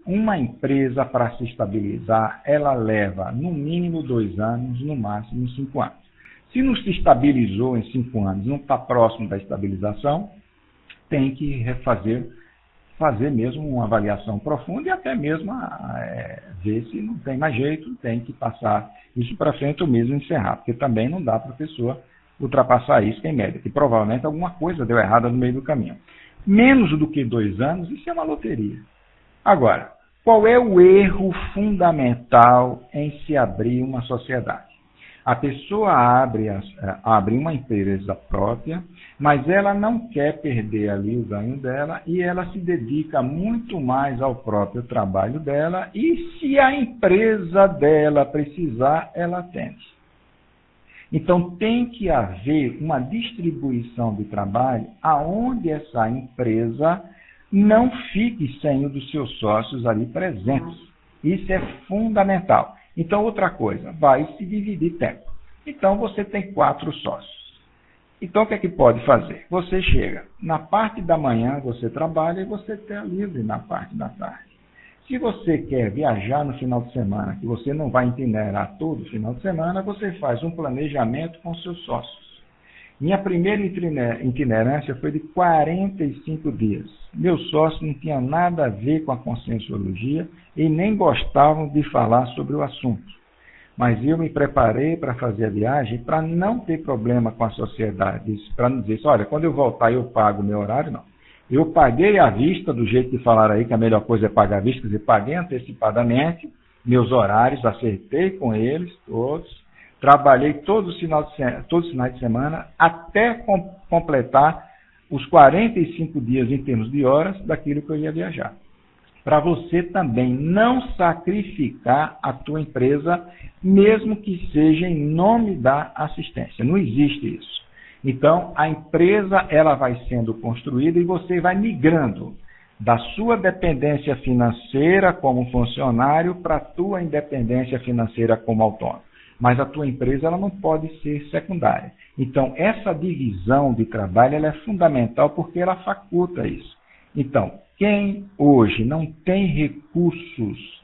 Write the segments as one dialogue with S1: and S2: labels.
S1: uma empresa para se estabilizar, ela leva no mínimo 2 anos, no máximo 5 anos. Se não se estabilizou em 5 anos, não está próximo da estabilização, tem que fazer mesmo uma avaliação profunda e até mesmo ver se não tem mais jeito, tem que passar isso para frente ou mesmo encerrar, porque também não dá para a pessoa ultrapassar isso, que é em média, que provavelmente alguma coisa deu errada no meio do caminho. Menos do que 2 anos, isso é uma loteria. Agora, qual é o erro fundamental em se abrir uma sociedade? A pessoa abre uma empresa própria, mas ela não quer perder ali o ganho dela e ela se dedica muito mais ao próprio trabalho dela e se a empresa dela precisar, ela atende. Então tem que haver uma distribuição de trabalho aonde essa empresa não fique sem um dos seus sócios ali presentes. Isso é fundamental. Então, outra coisa, vai se dividir tempo. Então, você tem 4 sócios. Então, o que é que pode fazer? Você chega, na parte da manhã você trabalha e você está livre na parte da tarde. Se você quer viajar no final de semana, que você não vai itinerar todo final de semana, você faz um planejamento com seus sócios. Minha primeira itinerância foi de 45 dias. Meus sócios não tinham nada a ver com a conscienciologia e nem gostavam de falar sobre o assunto. Mas eu me preparei para fazer a viagem para não ter problema com a sociedade. Para não dizer, olha, quando eu voltar eu pago o meu horário, não. Eu paguei à vista, do jeito de falar aí, que a melhor coisa é pagar à vista, quer dizer, paguei antecipadamente meus horários, acertei com eles todos. Trabalhei todos os finais de semana até completar os 45 dias em termos de horas daquilo que eu ia viajar. Para você também não sacrificar a tua empresa, mesmo que seja em nome da assistência. Não existe isso. Então, a empresa ela vai sendo construída e você vai migrando da sua dependência financeira como funcionário para a tua independência financeira como autônomo. Mas a tua empresa ela não pode ser secundária. Então, essa divisão de trabalho ela é fundamental porque ela faculta isso. Então, quem hoje não tem recursos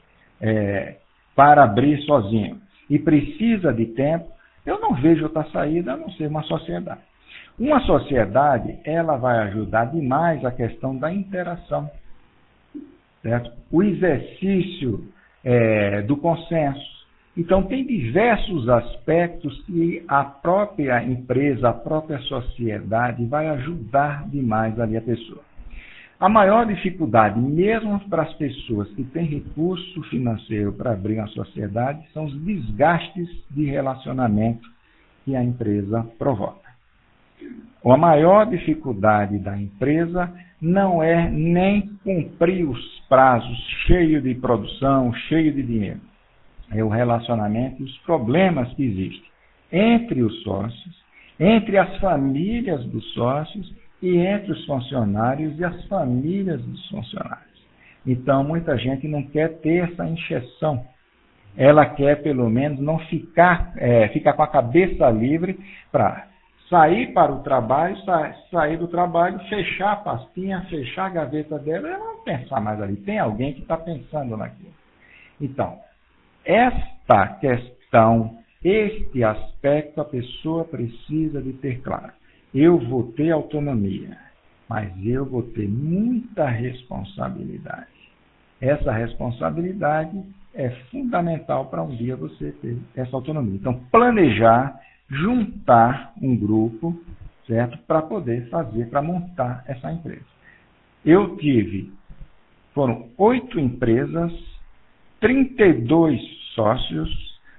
S1: para abrir sozinho e precisa de tempo, eu não vejo outra saída a não ser uma sociedade. Uma sociedade ela vai ajudar demais a questão da interação, certo? O exercício do consenso. Então, tem diversos aspectos que a própria empresa, a própria sociedade vai ajudar demais ali a pessoa. A maior dificuldade, mesmo para as pessoas que têm recurso financeiro para abrir uma sociedade, são os desgastes de relacionamento que a empresa provoca. A maior dificuldade da empresa não é nem cumprir os prazos cheio de produção, cheio de dinheiro. É o relacionamento e os problemas que existem entre os sócios, entre as famílias dos sócios e entre os funcionários e as famílias dos funcionários. Então, muita gente não quer ter essa encheção. Ela quer, pelo menos, não ficar com a cabeça livre para sair para o trabalho, sair do trabalho, fechar a pastinha, fechar a gaveta dela e não pensar mais ali. Tem alguém que está pensando naquilo. Então, esta questão, este aspecto, a pessoa precisa de ter claro. Eu vou ter autonomia, mas eu vou ter muita responsabilidade. Essa responsabilidade é fundamental para um dia você ter essa autonomia. Então, planejar, juntar um grupo, certo? Para poder fazer, para montar essa empresa. Foram 8 empresas, 32 sócios,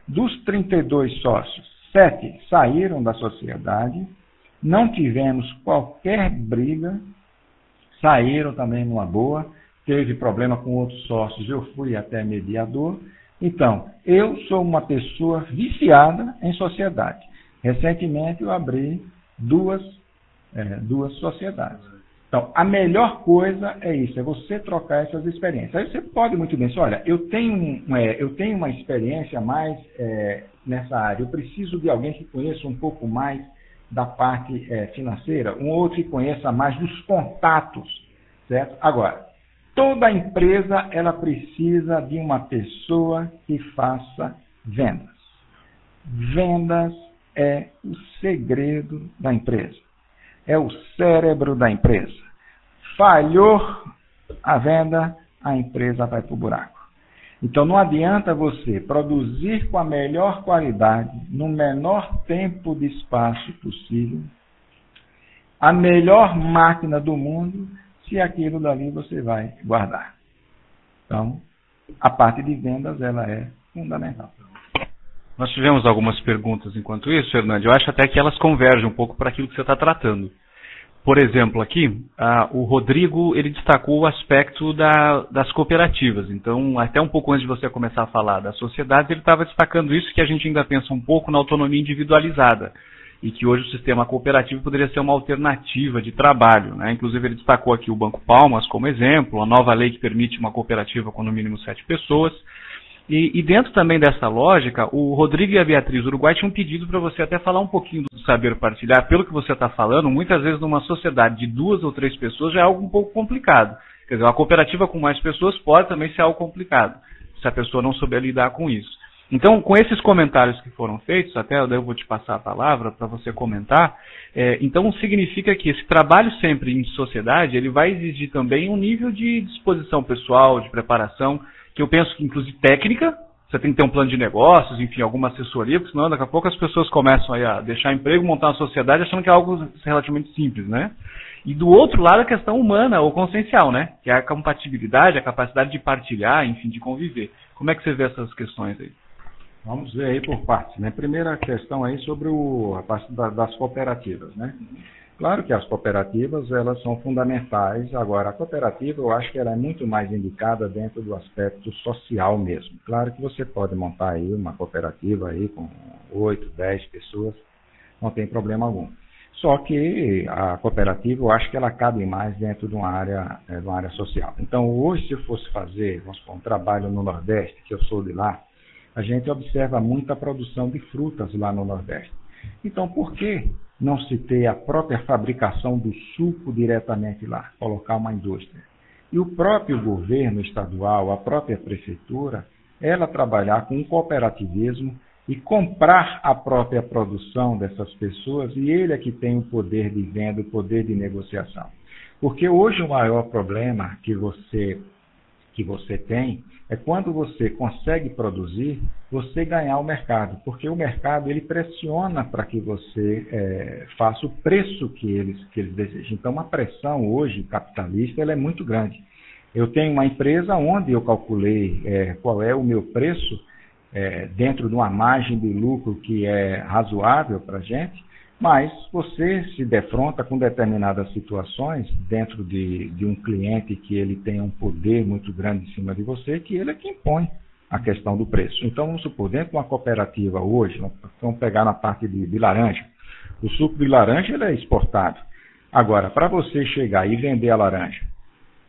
S1: dos 32 sócios, 7 saíram da sociedade, não tivemos qualquer briga, saíram também numa boa, teve problema com outros sócios, eu fui até mediador. Então, eu sou uma pessoa viciada em sociedade. Recentemente eu abri duas sociedades. Então, a melhor coisa é isso, é você trocar essas experiências. Aí você pode muito bem dizer, olha, eu tenho uma experiência mais nessa área, eu preciso de alguém que conheça um pouco mais da parte financeira, um outro que conheça mais dos contatos, certo? Agora, Toda empresa ela precisa de uma pessoa que faça vendas. Vendas é o segredo da empresa. É o cérebro da empresa. Falhou a venda, a empresa vai para o buraco. Então não adianta você produzir com a melhor qualidade, no menor tempo de espaço possível, a melhor máquina do mundo, se aquilo dali você vai guardar. Então, a parte de vendas ela é fundamental.
S2: Nós tivemos algumas perguntas enquanto isso, Fernando. Eu acho até que elas convergem um pouco para aquilo que você está tratando. Por exemplo, aqui, o Rodrigo ele destacou o aspecto das cooperativas. Então, até um pouco antes de você começar a falar das sociedades, ele estava destacando isso, que a gente ainda pensa um pouco na autonomia individualizada. E que hoje o sistema cooperativo poderia ser uma alternativa de trabalho, né? Inclusive, ele destacou aqui o Banco Palmas como exemplo, a nova lei que permite uma cooperativa com no mínimo 7 pessoas. E dentro também dessa lógica, o Rodrigo e a Beatriz Uruguai tinham pedido para você até falar um pouquinho do saber partilhar. Pelo que você está falando, muitas vezes numa sociedade de 2 ou 3 pessoas já é algo um pouco complicado. Quer dizer, uma cooperativa com mais pessoas pode também ser algo complicado, se a pessoa não souber lidar com isso. Então, com esses comentários que foram feitos, até eu vou te passar a palavra para você comentar, então significa que esse trabalho sempre em sociedade, ele vai exigir também um nível de disposição pessoal, de preparação, que eu penso que inclusive técnica, você tem que ter um plano de negócios, enfim, alguma assessoria, porque senão daqui a pouco as pessoas começam aí a deixar emprego, montar uma sociedade achando que é algo relativamente simples, né? E do outro lado a questão humana ou consciencial, né? Que é a compatibilidade, a capacidade de partilhar, enfim, de conviver. Como é que você vê essas questões aí?
S1: Vamos ver aí por partes, né? Primeira questão aí sobre a parte das cooperativas, né? Claro que as cooperativas, elas são fundamentais. Agora, a cooperativa, eu acho que ela é muito mais indicada dentro do aspecto social mesmo. Claro que você pode montar aí uma cooperativa aí com 8, 10 pessoas, não tem problema algum. Só que a cooperativa, eu acho que ela cabe mais dentro de uma área social. Então, hoje, se eu fosse fazer, vamos supor, um trabalho no Nordeste, que eu sou de lá, a gente observa muita produção de frutas lá no Nordeste. Então, por que não se ter a própria fabricação do suco diretamente lá, colocar uma indústria? E o próprio governo estadual, a própria prefeitura, ela trabalhar com um cooperativismo e comprar a própria produção dessas pessoas, e ele é que tem o poder de venda, o poder de negociação. Porque hoje o maior problema que você tem é quando você consegue produzir, você ganhar o mercado, porque o mercado ele pressiona para que você faça o preço que eles desejam. Então, a pressão hoje capitalista ela é muito grande. Eu tenho uma empresa onde eu calculei qual é o meu preço dentro de uma margem de lucro que é razoável para a gente, mas você se defronta com determinadas situações dentro de um cliente que ele tem um poder muito grande em cima de você, que ele é que impõe a questão do preço. Então, vamos supor, dentro de uma cooperativa hoje, vamos pegar na parte de laranja, o suco de laranja ele é exportado. Agora, para você chegar e vender a laranja,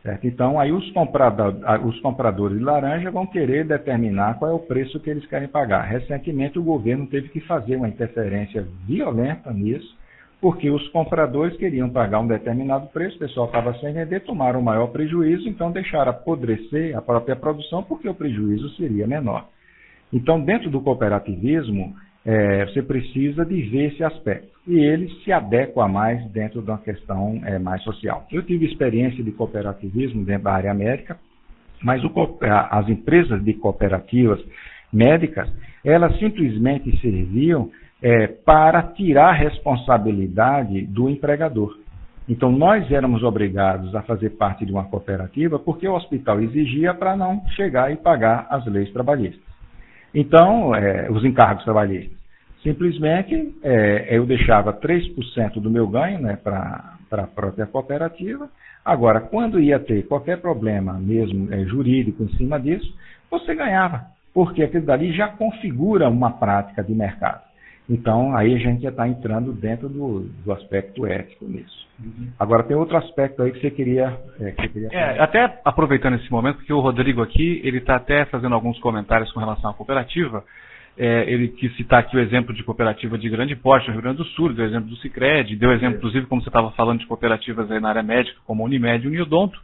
S1: certo? Então, aí os compradores de laranja vão querer determinar qual é o preço que eles querem pagar. Recentemente, o governo teve que fazer uma interferência violenta nisso, porque os compradores queriam pagar um determinado preço, o pessoal estava sem vender, tomaram o maior prejuízo, então deixaram apodrecer a própria produção, porque o prejuízo seria menor. Então, dentro do cooperativismo, você precisa de ver esse aspecto. E ele se adequa mais dentro de uma questão mais social. Eu tive experiência de cooperativismo dentro da área médica, mas as empresas de cooperativas médicas, elas simplesmente serviam para tirar a responsabilidade do empregador. Então, nós éramos obrigados a fazer parte de uma cooperativa porque o hospital exigia para não chegar e pagar as leis trabalhistas. Então, os encargos trabalhistas. Simplesmente, eu deixava 3% do meu ganho, né, para a própria cooperativa. Agora, quando ia ter qualquer problema mesmo jurídico em cima disso, você ganhava, porque aquilo dali já configura uma prática de mercado. Então, aí a gente já está entrando dentro do aspecto ético nisso. Uhum. Agora, tem outro aspecto aí que você queria falar.
S2: Até aproveitando esse momento, porque o Rodrigo aqui, ele está até fazendo alguns comentários com relação à cooperativa. Ele quis citar aqui o exemplo de cooperativa de grande porte no Rio Grande do Sul, deu o exemplo do Sicredi, deu exemplo, inclusive, como você estava falando, de cooperativas aí na área médica, como a Unimed e Uniodonto.